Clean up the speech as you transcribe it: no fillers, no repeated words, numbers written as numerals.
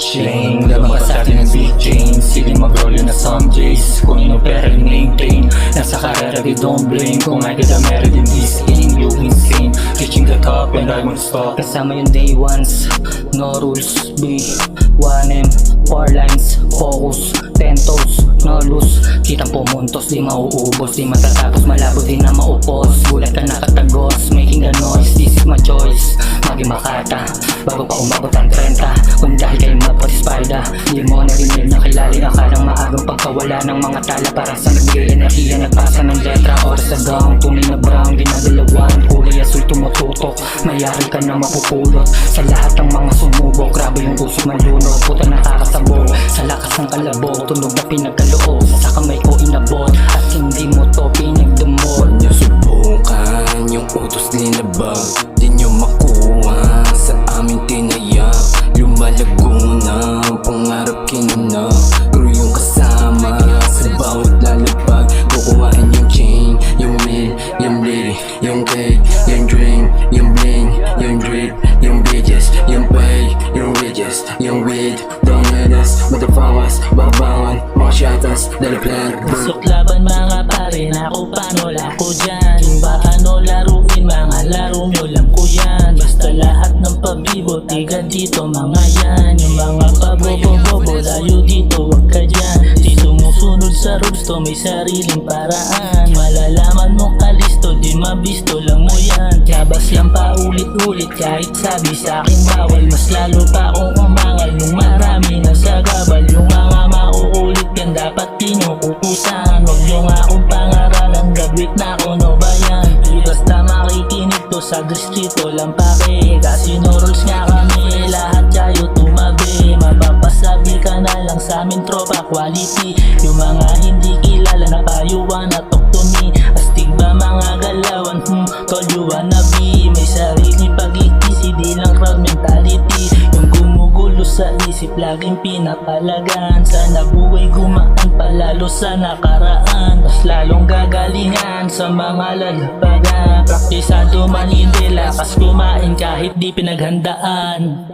switch lane. Laban pa sa atin ang big chains. Sige mag-roll na some J's. Kung ino pera i-maintain. Nasa karera di don't blame. Kung ay kita meron din this game. You insane, reaching the top and I won't stop. Kasama yung day ones, no rules, B 1M, 4 lines, focus, 10 toes, no lose. Kitang pumuntos, di mauubos, di matatapos, malabo di na maupos. Gulat ka nakatagos, making the noise, this is my choice. Maging makata, bago pa umabot ang 30. Kung dahil kayo mapatispada, di mo narinig na kilali. Akalang maagang pagkawala ng mga tala. Para sa nagbigay enerhiya, nagpasa ng letra. Oras sa gown, tunay na brown, ginagalawan. Kulay asul tumututok, mayari ka na mapupulot. Sa lahat ng mga sumubok, grabe yung puso malunod. Puta nakakasabog, sa lakas ng kalabog. Tunog na pinagkaloob, sa kamay ko inabot. At hindi mo to pinagdamot. Huwag niyo subukan yung utos linabag. Di niyo makuha sa aming tinayak. Lumalago na ang pangarap kinuna. Crew yung kasama sa bawat lalapag. Kukuhain yung chain, yung mill, yung lady, yung cake, yung dream, yung bling, yung drip, yung bitches, yung pay, yung riches, yung weed. Don't let us, matafawas, babangan, mga shatas, dala plan. Pasok laban mga pare, naku paano lako dyan. Yung ba ano laruin, mga laro nyo lang ko yan. Basta lahat ng pabibo, tiga dito mga yan. Yung mga pabobo-bobo, layo dito, wag ka dyan. Di sumusunod sa rules to, may sariling paraan. Malalaman mong alisto, di mabisto lang mo yan. Labas yan pa ulit-ulit, kahit sabi sa akin bawal. Mas lalo pa akong umangal, nung marami na sa gabal. Yung mga mauulit yan, dapat pinukukusan. Huwag nyo nga akong pangaralan, graduate na ako, no ba yan? Di basta makikinig to sa distrito lang pake. Kasi no rules nga kami, lahat kayo tumabi. Mapapasabi ka na lang sa amin tropa quality. Yung mga hindi kilala na payuan na talk to me. Astig ba mga galawan, told you wanna be. May sarili pag-iisip, di lang crowd mentality. Yung gumugulo sa isip, laging pinapalagan. Sana buhay gumaan palalo sa nakaraan. Mas lalong gagalingan sa mga lalabagan. Praktisado man hindi lakas kumain kahit di pinaghandaan.